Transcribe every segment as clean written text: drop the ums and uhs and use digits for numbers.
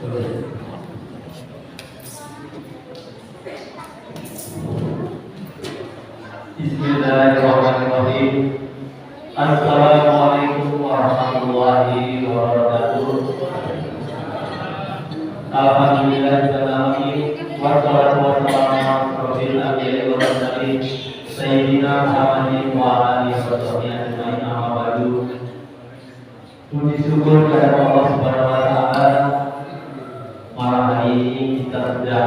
Bismillahirrahmanirrahim. Assalamualaikum warahmatullahi wabarakatuh. Alhamdulillah wassalatu wassalamu ala asyrofil anbiya'i wal mursalin sayyidina Muhammadin wa alihi washabbihi ajmain, amma ba'du. Puji syukur kepada Allah Subhanahu wa taala, malam hari ini kita sudah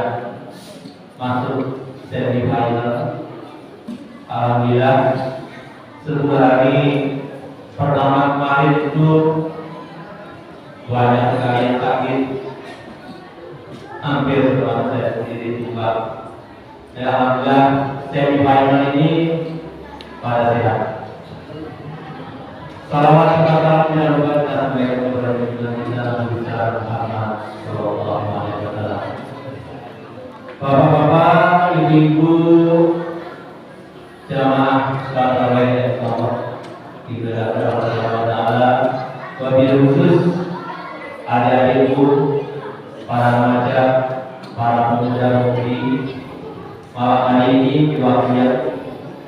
masuk semifinal. Alhamdulillah, setelah hari pertama kemarin itu banyak sekali yang sakit, hampir semua saya sendiri juga. Alhamdulillah, semifinal ini pada sehat. Salawat serta salam yang luar biasa kepada Nabi Muhammad Sallallahu Alaihi Wasallam. Bapak-bapak, ibu-ibu, jamaah salat tarawih digerakkan oleh Allah Taala, wabil khusus adik-adikku, para remaja, para pemuda-pemudi, malam hari ini di waktu yang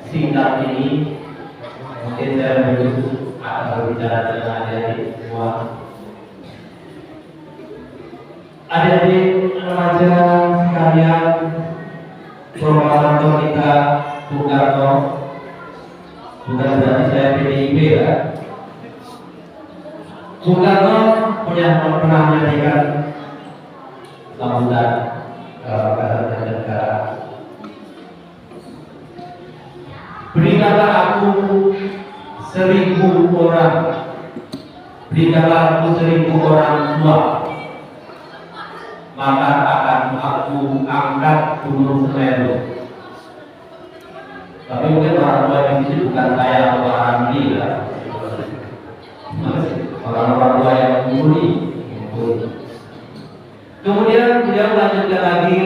singkat ini mungkin saya lebih khusus akan berbicara dengan adik-adik semua. Adik-adik remaja sekalian, program kita bukan berarti saya PDIP ya. Bung Karno pernah menyampaikan sambutan kepada negara. Berikanlah aku 1.000 orang, berikanlah aku 1.000 orang tua, maka akan aku angkat gunung Semeru. Tapi mungkin orang tua di sini bukan saya atau orang ini ya. Orang tua yang mumpuni. Kemudian beliau lanjutkan lagi,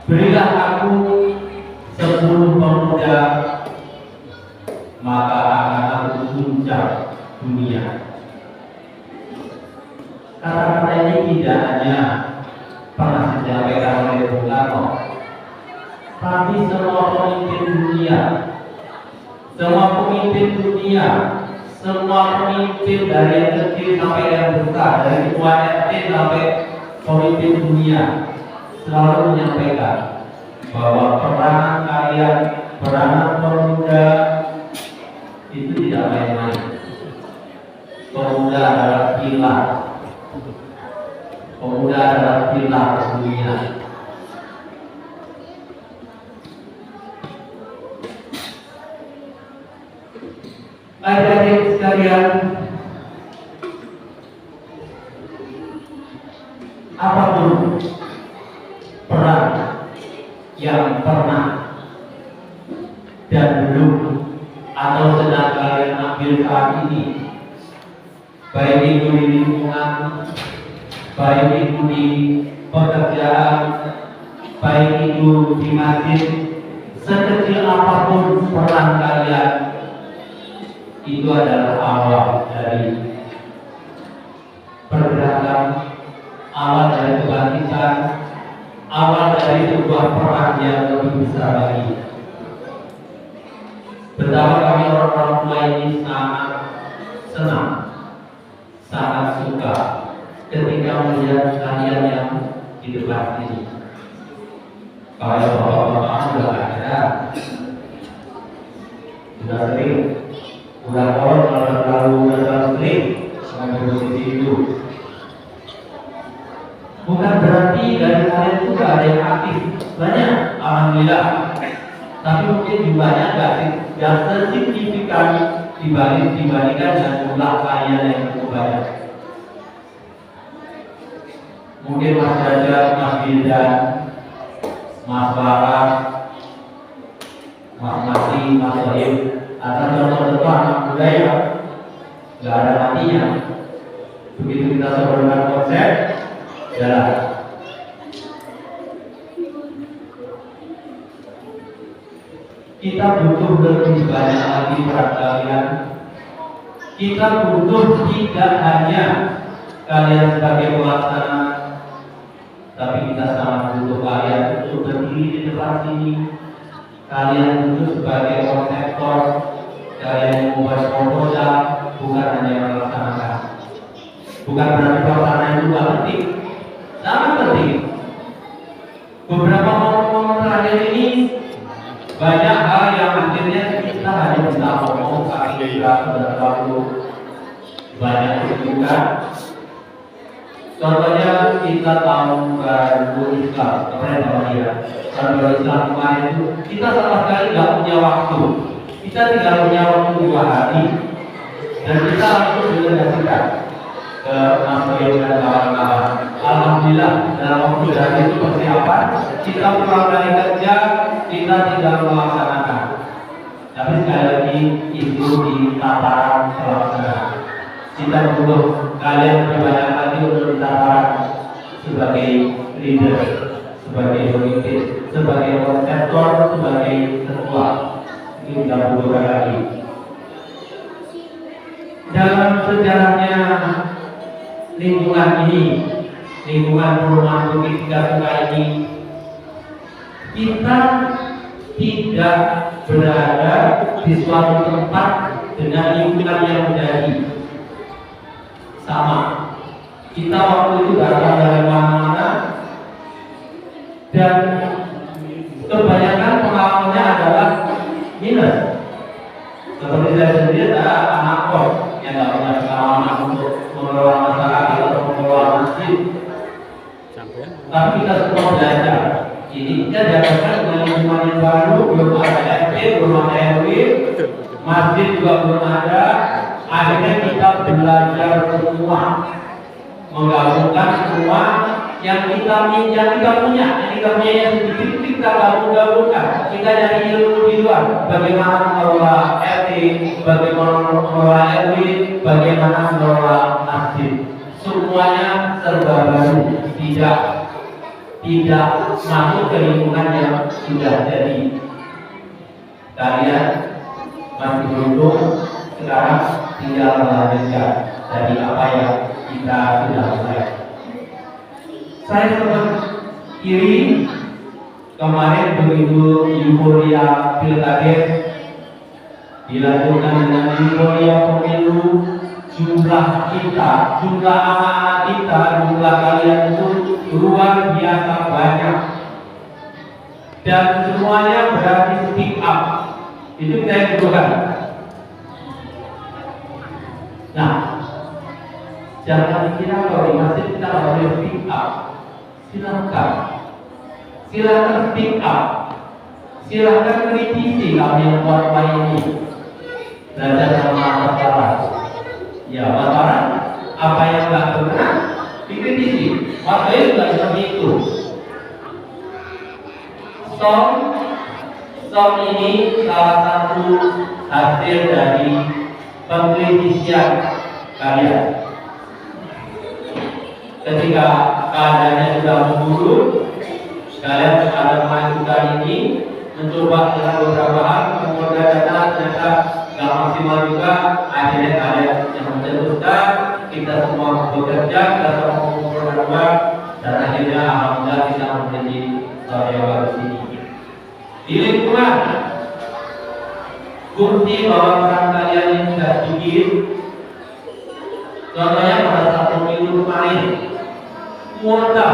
berilah aku 10 pemuda, maka akan aku puncak dunia. Kata-kata ini tidak hanya pernah disampaikan oleh Bung Karno, tapi semua pemimpin dunia, semua pemimpin dari yang kecil sampai yang besar, dari ketua RT sampai pemimpin dunia, selalu menyampaikan bahwa peranan kalian, peranan pemuda itu tidak main-main. Pemuda adalah pilar, pemuda adalah pilar dunia. Adik-adik sekalian, apapun peran yang pernah dan belum atau sedang kalian ambil saat ini, baik itu di lingkungan, baik itu di pekerjaan, baik itu di masjid, sekecil apapun peran kalian, itu adalah awal dari pergerakan, awal dari kebangkitan, awal dari sebuah peran yang lebih besar lagi. Betapa kami orang tua ini sangat senang, sangat suka ketika melihat kalian yang di depan sini. Kalau bapak-bapak sudah ada, sudah sering, udah terlalu sering sampai posisi itu. Bukan berarti dari kalian juga ada yang aktif, banyak, alhamdulillah. Tapi mungkin jumlahnya nggak sesignifikan dibandingkan dengan jumlah kalian yang cukup banyak. Mungkin Mas Derajat, Mas Bildan, Mas Farah, Mas Mati, Mas Sohib, atau contoh-contoh anak muda yang nggak ada matinya. Begitu kita sebutkan konsep, jalan. Kita butuh lebih banyak lagi peran kalian. Kita butuh tidak hanya kalian sebagai pelaksana, tapi kita sangat butuh kalian untuk berdiri di depan sini. Kalian butuh sebagai konseptor, kalian yang membuat proposal, bukan hanya yang melaksanakan. Bukan berarti pelaksanaan itu tidak penting, sangat penting. Beberapa momen terakhir ini banyak hal yang akhirnya kita hanya bisa ngomong, tapi kita sudah terlalu banyak kesibukan. Contohnya kita tahun baru Islam, kemarin tahun baru Islam kemarin itu kita sama sekali nggak punya waktu. Kita tidak punya waktu 2 hari dan kita langsung delegasikan ke Mas Yoyo dan kawan-kawan. Alhamdulillah dalam waktu dari itu persiapan kita pulang dari kerja kita tidak melaksanakan. Tapi sekali lagi itu di tataran pelaksanaan. Kita butuh kalian lebih banyak lagi untuk tataran sebagai leader, sebagai pemimpin, sebagai konseptor, sebagai ketua. Ini tidak butuh lagi. Dalam sejarahnya lingkungan ini, lingkungan perumahan Bukit Tiga ini, kita tidak berada di suatu tempat dengan lingkungan yang menjadi sama. Kita waktu itu datang dari mana-mana dan kebanyakan pengalamannya adalah minus. Seperti saya sendiri adalah anak kos yang tidak punya pengalaman untuk mengelola masyarakat atau mengelola masjid. Tapi kita semua belajar. Jadi kita dapatkan dengan lingkungan yang baru, belum ada RT, belum ada RW, masjid juga belum ada. Akhirnya kita belajar semua, menggabungkan semua yang kita punya yang sedikit kita gabungkan. Kita dari ilmu di luar, bagaimana mengelola RT, bagaimana mengelola RW, bagaimana mengelola masjid. Semuanya serba baru, tidak masuk ke lingkungan yang sudah jadi. Kalian masih beruntung sekarang tinggal melanjutkan dari apa yang kita sudah mulai. Saya sempat iri kemarin begitu euforia pilkada dilanjutkan dengan euforia pemilu. Jumlah kita, jumlah anak-anak kita, jumlah kalian itu luar biasa banyak dan semuanya berarti speak up. Itu saya butuhkan. Nah, jangan dikira kalau di masjid kita boleh speak up. Silakan speak up. Silakan kritisi kalau yang buat ini. Belajar sama masalah. Ya, masalah apa yang nggak benar dikritisi. Makanya juga seperti itu. Som ini salah satu hasil dari pengkritisian kalian. Ketika keadaannya sudah memburuk, kalian akan mengajukan ini, mencoba dengan beberapa hal, kemudian ternyata nggak maksimal juga. Akhirnya kalian yang mencetuskan, kita semua bekerja, kita semua mengumpulkan uang, dan akhirnya alhamdulillah bisa menjadi saudara di sini. Di lingkungan bukti bahwa peran kalian ini sudah sedikit. Contohnya pada saat pemilu kemarin, kuota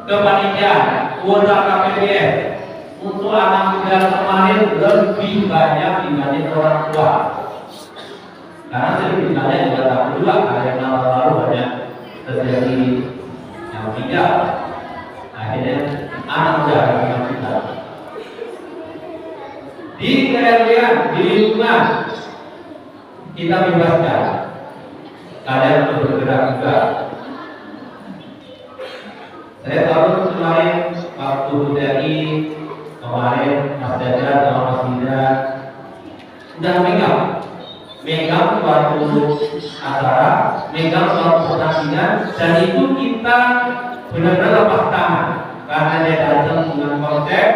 kepanitiaan, kuota KPPS untuk anak muda kemarin lebih banyak dibanding orang tua. Karena sedikit banyak juga tahun juga ada yang lalu banyak terjadi yang tidak. Akhirnya anak muda yang kita di keadaan di lingkungan kita bebaskan kalian untuk bergerak juga. Saya tahu kemarin waktu dari kemarin Mas Dada sama Mas Dinda sudah megang suatu acara, megang suatu pertandingan, dan itu kita benar-benar lepas tangan karena dia datang dengan konsep,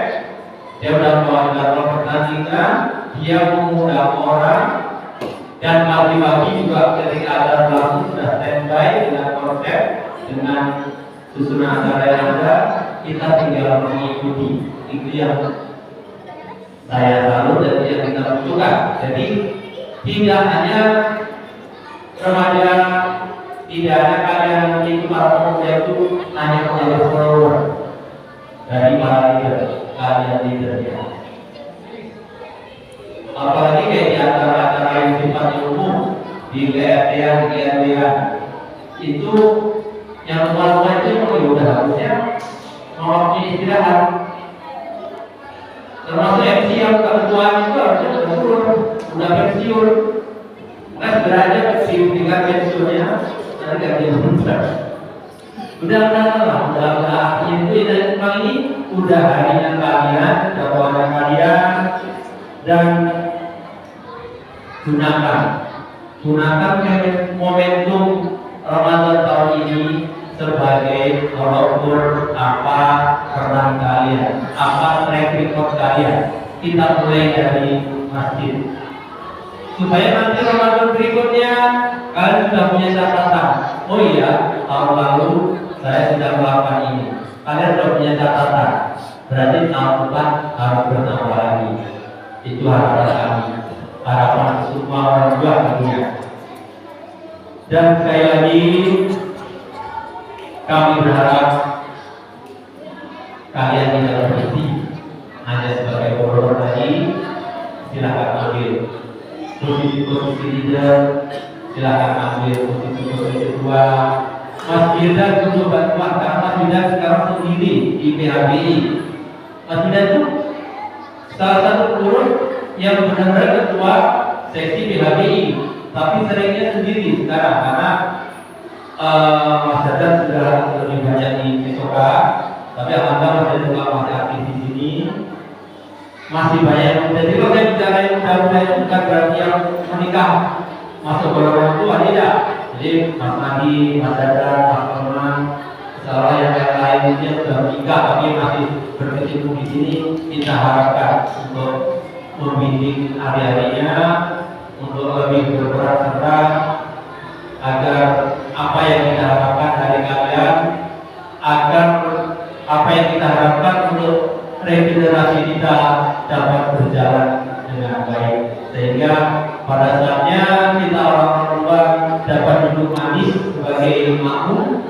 dia sudah melakukan pertandingan, dia mengundang orang, Dan pagi-pagi juga ketika ada langsung sudah standby dengan konsep, dengan susunan acara yang ada, kita tinggal mengikuti. Itu yang saya salut dan yang kita butuhkan. Jadi tidak hanya remaja, tidak hanya kalian itu para pemuda itu hanya menjadi follower dari para leader, kalian leadernya. Apalagi kayak di acara-acara yang sifatnya umum, di GRT-an, itu yang tua-tua itu udah harusnya mau istirahat. Termasuk MC yang ketuaan itu harusnya udah pensiun. Nah segera aja pensiun, tinggal pensiunnya nanti gak dia muncul. Udah itu memang ini udah harinya kalian, jadwalnya kalian, dan gunakan momentum Ramadan tahun ini sebagai tolak ukur apa peran kalian, apa track record kalian. Kita mulai dari masjid supaya nanti Ramadan berikutnya kalian sudah punya catatan. Oh iya, tahun lalu saya sudah melakukan ini. Kalian sudah punya catatan. Berarti tahun depan harus bertambah lagi. Itu harapan kami, harapan semua orang tua tentunya. Dan sekali lagi kami berharap kalian tidak berhenti hanya sebagai follower tadi. Silakan ambil posisi leader, silakan ambil posisi kedua. Mas Firdan untuk bantuan karena Mas Firdan sekarang sendiri di PHBI. Mas Firdan itu salah satu pengurus yang benar-benar ketua seksi PHBI, tapi seringnya sendiri sekarang karena Mas Firdan sudah lebih banyak di Mesoka, tapi alhamdulillah Mas Firdan juga masih aktif di sini. Masih banyak. Jadi kalau saya bicara yang muda-muda itu bukan berarti yang menikah masuk golongan tua, tidak. Jadi Mas Nadi, Mas Dadar, Mas Firman, salah yang lainnya sudah menikah tapi masih berkecimpung di sini. Kita harapkan untuk membimbing adik-adiknya untuk lebih berperan serta agar apa yang kita harapkan dari kalian, agar apa yang kita harapkan untuk regenerasi kita dapat berjalan dengan baik, sehingga pada saatnya kita orang tua dapat duduk manis sebagai makmum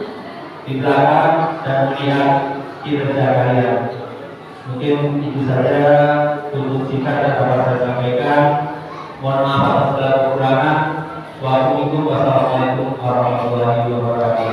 di belakang dan melihat kinerja kalian. Mungkin itu saja untuk singkat yang dapat saya sampaikan. Mohon maaf atas segala kekurangan. Wassalamualaikum warahmatullahi wabarakatuh.